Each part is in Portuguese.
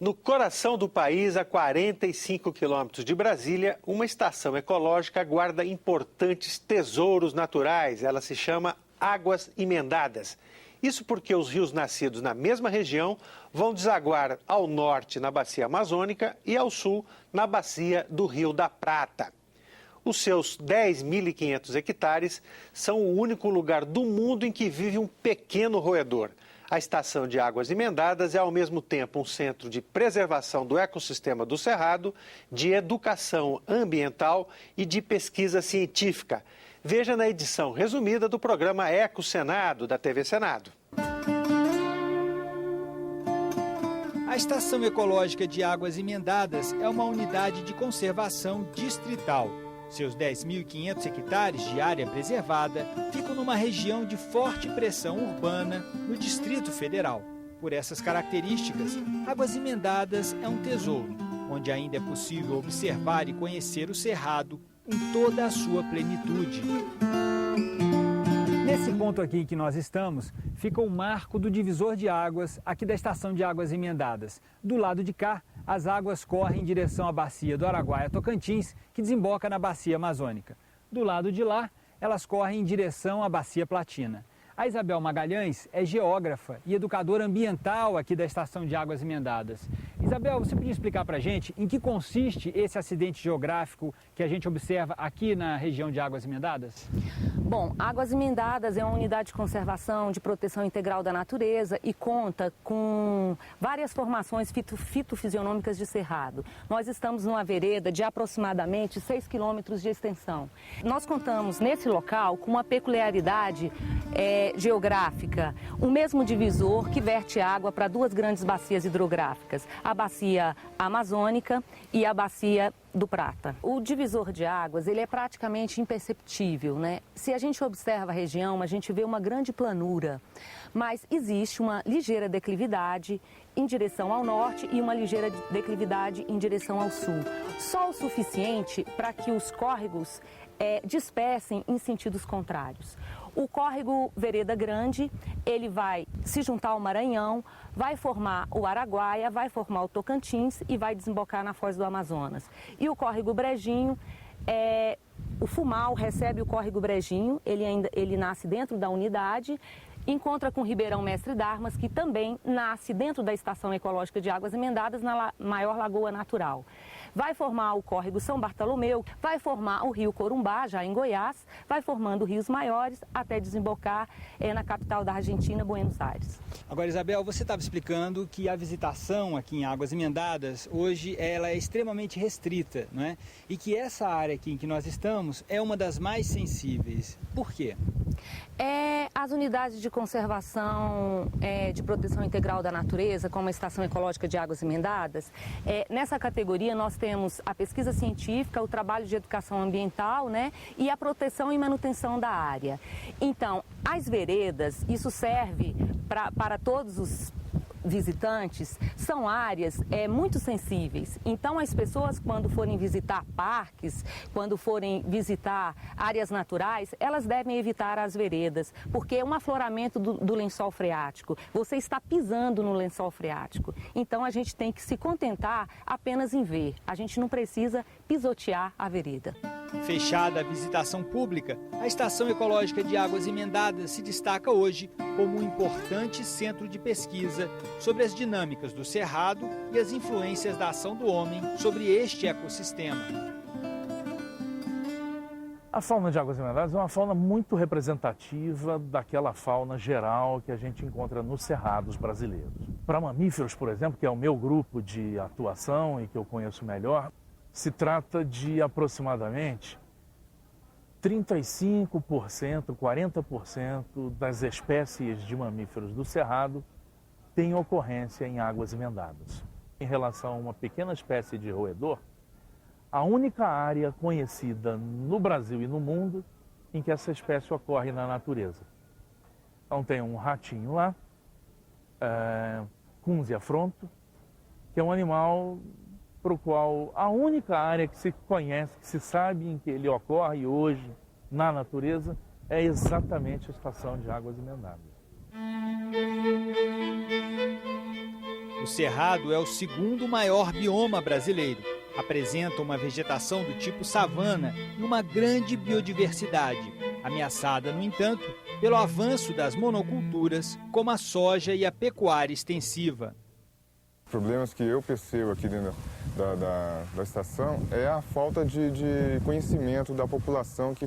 No coração do país, a 45 quilômetros de Brasília, uma estação ecológica guarda importantes tesouros naturais. Ela se chama Águas Emendadas. Isso porque os rios nascidos na mesma região vão desaguar ao norte na Bacia Amazônica e ao sul na Bacia do Rio da Prata. Os seus 10.500 hectares são o único lugar do mundo em que vive um pequeno roedor. A Estação de Águas Emendadas é, ao mesmo tempo, um centro de preservação do ecossistema do Cerrado, de educação ambiental e de pesquisa científica. Veja na edição resumida do programa Eco Senado, da TV Senado. A Estação Ecológica de Águas Emendadas é uma unidade de conservação distrital. Seus 10.500 hectares de área preservada ficam numa região de forte pressão urbana no Distrito Federal. Por essas características, Águas Emendadas é um tesouro, onde ainda é possível observar e conhecer o Cerrado em toda a sua plenitude. Nesse ponto aqui em que nós estamos, fica o marco do divisor de águas aqui da Estação de Águas Emendadas. Do lado de cá, as águas correm em direção à bacia do Araguaia-Tocantins, que desemboca na bacia amazônica. Do lado de lá, elas correm em direção à bacia Platina. A Isabel Magalhães é geógrafa e educadora ambiental aqui da Estação de Águas Emendadas. Isabel, você podia explicar para a gente em que consiste esse acidente geográfico que a gente observa aqui na região de Águas Emendadas? Bom, Águas Emendadas é uma unidade de conservação, de proteção integral da natureza e conta com várias formações fitofisionômicas de cerrado. Nós estamos numa vereda de aproximadamente 6 quilômetros de extensão. Nós contamos nesse local com uma peculiaridade geográfica, o mesmo divisor que verte água para duas grandes bacias hidrográficas, a bacia amazônica e a bacia do Prata. O divisor de águas, ele é praticamente imperceptível, né? Se a gente observa a região, a gente vê uma grande planura, mas existe uma ligeira declividade em direção ao norte e uma ligeira declividade em direção ao sul. Só o suficiente para que os córregos dispersem em sentidos contrários. O córrego Vereda Grande, ele vai se juntar ao Maranhão, vai formar o Araguaia, vai formar o Tocantins e vai desembocar na Foz do Amazonas. E o córrego Brejinho, o Fumal recebe o córrego Brejinho, ele nasce dentro da unidade, encontra com o Ribeirão Mestre Darmas, que também nasce dentro da Estação Ecológica de Águas Emendadas, na maior lagoa natural. Vai formar o córrego São Bartolomeu, vai formar o rio Corumbá, já em Goiás, vai formando rios maiores até desembocar na capital da Argentina, Buenos Aires. Agora, Isabel, você estava explicando que a visitação aqui em Águas Emendadas, hoje, ela é extremamente restrita, não é? E que essa área aqui em que nós estamos é uma das mais sensíveis. Por quê? As unidades de conservação de proteção integral da natureza, como a Estação Ecológica de Águas Emendadas, nessa categoria nós temos a pesquisa científica, o trabalho de educação ambiental, né, e a proteção e manutenção da área. Então, as veredas, isso serve para todos os visitantes, são áreas muito sensíveis. Então, as pessoas, quando forem visitar parques, quando forem visitar áreas naturais, elas devem evitar as veredas, porque é um afloramento do lençol freático. Você está pisando no lençol freático. Então, a gente tem que se contentar apenas em ver. A gente não precisa pisotear a vereda. Fechada a visitação pública, a Estação Ecológica de Águas Emendadas se destaca hoje como um importante centro de pesquisa sobre as dinâmicas do Cerrado e as influências da ação do homem sobre este ecossistema. A fauna de Águas Emendadas é uma fauna muito representativa daquela fauna geral que a gente encontra nos cerrados brasileiros. Para mamíferos, por exemplo, que é o meu grupo de atuação e que eu conheço melhor, se trata de aproximadamente 35%, 40% das espécies de mamíferos do Cerrado têm ocorrência em Águas Emendadas. Em relação a uma pequena espécie de roedor, a única área conhecida no Brasil e no mundo em que essa espécie ocorre na natureza. Então tem um ratinho lá, Cunzia fronto, que é um animal para o qual a única área que se conhece, que se sabe em que ele ocorre hoje na natureza, é exatamente a Estação de Águas Emendadas. O Cerrado é o segundo maior bioma brasileiro. Apresenta uma vegetação do tipo savana e uma grande biodiversidade, ameaçada, no entanto, pelo avanço das monoculturas, como a soja e a pecuária extensiva. Problemas que eu percebo aqui dentro da estação é a falta de conhecimento da população que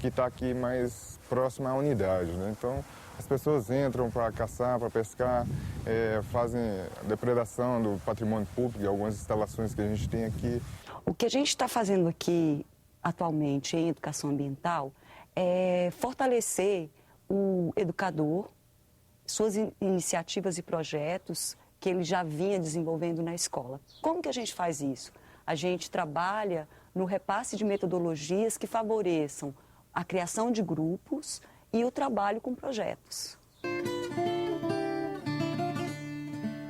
está aqui mais próxima à unidade, né? Então, as pessoas entram para caçar, para pescar, fazem depredação do patrimônio público e algumas instalações que a gente tem aqui. O que a gente está fazendo aqui atualmente em educação ambiental é fortalecer o educador, suas iniciativas e projetos que ele já vinha desenvolvendo na escola. Como que a gente faz isso? A gente trabalha no repasse de metodologias que favoreçam a criação de grupos e o trabalho com projetos.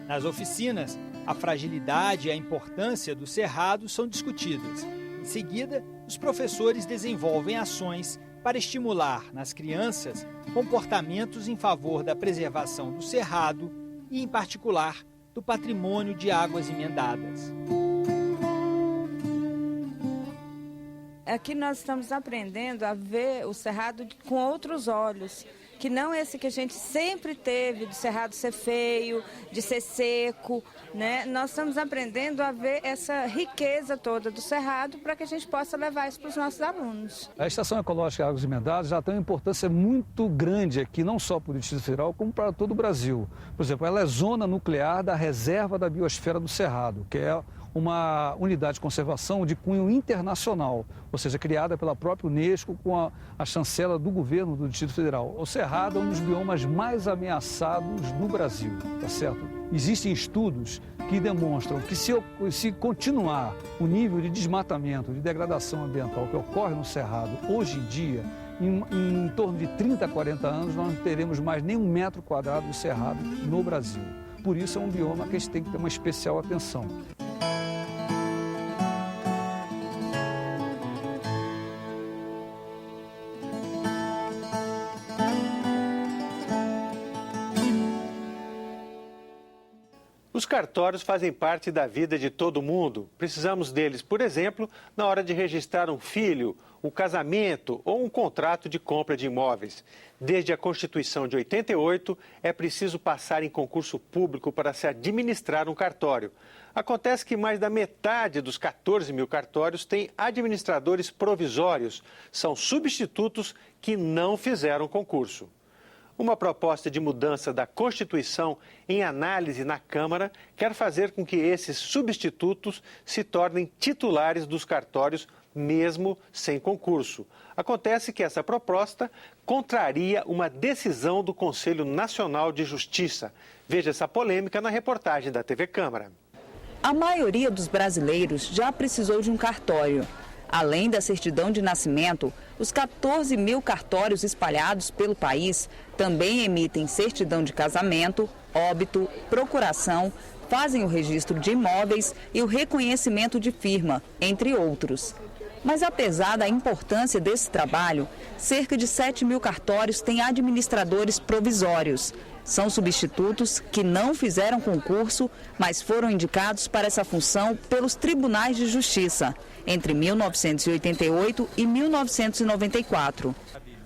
Nas oficinas, a fragilidade e a importância do cerrado são discutidas. Em seguida, os professores desenvolvem ações para estimular nas crianças comportamentos em favor da preservação do cerrado e, em particular, do patrimônio de águas emendadas. Aqui nós estamos aprendendo a ver o cerrado com outros olhos, que não esse que a gente sempre teve, do cerrado ser feio, de ser seco, né? Nós estamos aprendendo a ver essa riqueza toda do cerrado para que a gente possa levar isso para os nossos alunos. A Estação Ecológica Águas Emendadas já tem uma importância muito grande aqui, não só para o Distrito Federal, como para todo o Brasil. Por exemplo, ela é zona nuclear da reserva da biosfera do Cerrado, que é uma unidade de conservação de cunho internacional, ou seja, criada pela própria Unesco com a chancela do governo do Distrito Federal. O Cerrado é um dos biomas mais ameaçados no Brasil, tá certo? Existem estudos que demonstram que se continuar o nível de desmatamento, de degradação ambiental que ocorre no Cerrado hoje em dia, em torno de 30 a 40 anos, nós não teremos mais nem 1 metro quadrado do Cerrado no Brasil. Por isso é um bioma que a gente tem que ter uma especial atenção. Os cartórios fazem parte da vida de todo mundo. Precisamos deles, por exemplo, na hora de registrar um filho, um casamento ou um contrato de compra de imóveis. Desde a Constituição de 88, é preciso passar em concurso público para se administrar um cartório. Acontece que mais da metade dos 14 mil cartórios tem administradores provisórios. São substitutos que não fizeram concurso. Uma proposta de mudança da Constituição em análise na Câmara quer fazer com que esses substitutos se tornem titulares dos cartórios, mesmo sem concurso. Acontece que essa proposta contraria uma decisão do Conselho Nacional de Justiça. Veja essa polêmica na reportagem da TV Câmara. A maioria dos brasileiros já precisou de um cartório. Além da certidão de nascimento, os 14 mil cartórios espalhados pelo país também emitem certidão de casamento, óbito, procuração, fazem o registro de imóveis e o reconhecimento de firma, entre outros. Mas apesar da importância desse trabalho, cerca de 7 mil cartórios têm administradores provisórios. São substitutos que não fizeram concurso, mas foram indicados para essa função pelos tribunais de justiça, entre 1988 e 1994.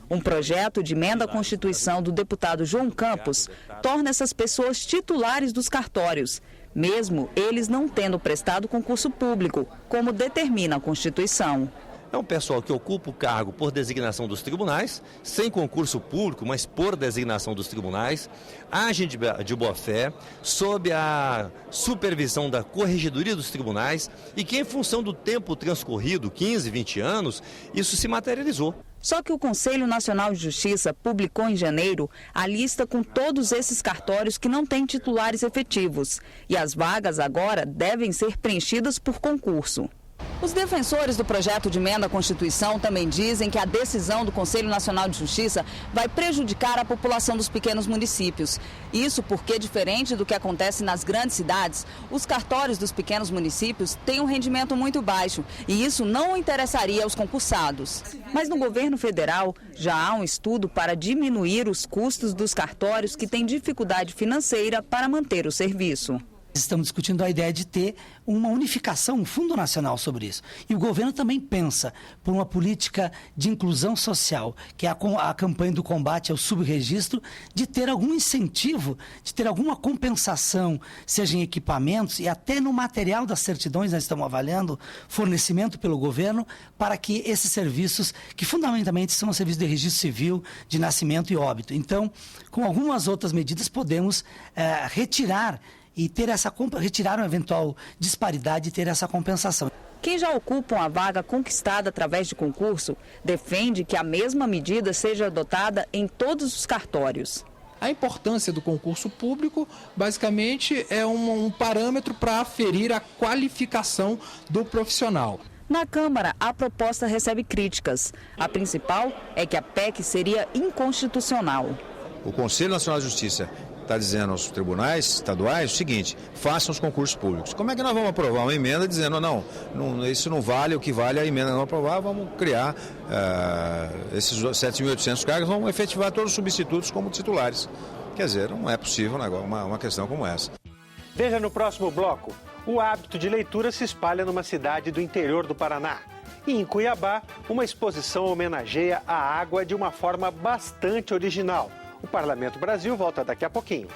Um projeto de emenda à Constituição do deputado João Campos torna essas pessoas titulares dos cartórios, mesmo eles não tendo prestado concurso público, como determina a Constituição. É um pessoal que ocupa o cargo por designação dos tribunais, sem concurso público, mas por designação dos tribunais, agem de boa-fé, sob a supervisão da Corregedoria dos Tribunais e que, em função do tempo transcorrido, 15, 20 anos, isso se materializou. Só que o Conselho Nacional de Justiça publicou em janeiro a lista com todos esses cartórios que não têm titulares efetivos. E as vagas agora devem ser preenchidas por concurso. Os defensores do projeto de emenda à Constituição também dizem que a decisão do Conselho Nacional de Justiça vai prejudicar a população dos pequenos municípios. Isso porque, diferente do que acontece nas grandes cidades, os cartórios dos pequenos municípios têm um rendimento muito baixo e isso não interessaria aos concursados. Mas no governo federal já há um estudo para diminuir os custos dos cartórios que têm dificuldade financeira para manter o serviço. Estamos discutindo a ideia de ter uma unificação, um fundo nacional sobre isso. E o governo também pensa por uma política de inclusão social, que é a campanha do combate ao subregistro, de ter algum incentivo, de ter alguma compensação, seja em equipamentos e até no material das certidões, nós estamos avaliando fornecimento pelo governo para que esses serviços, que fundamentalmente são os serviços de registro civil, de nascimento e óbito. Então, com algumas outras medidas, podemos retirar uma eventual disparidade e ter essa compensação. Quem já ocupa uma vaga conquistada através de concurso defende que a mesma medida seja adotada em todos os cartórios. A importância do concurso público, basicamente, é um parâmetro para aferir a qualificação do profissional. Na Câmara, a proposta recebe críticas. A principal é que a PEC seria inconstitucional. O Conselho Nacional de Justiça está dizendo aos tribunais estaduais o seguinte: façam os concursos públicos. Como é que nós vamos aprovar uma emenda dizendo não, isso não vale, o que vale é a emenda não aprovar, vamos criar esses 7.800 cargos, vamos efetivar todos os substitutos como titulares. Quer dizer, não é possível uma questão como essa. Veja no próximo bloco. O hábito de leitura se espalha numa cidade do interior do Paraná. E em Cuiabá, uma exposição homenageia a água de uma forma bastante original. O Parlamento Brasil volta daqui a pouquinho.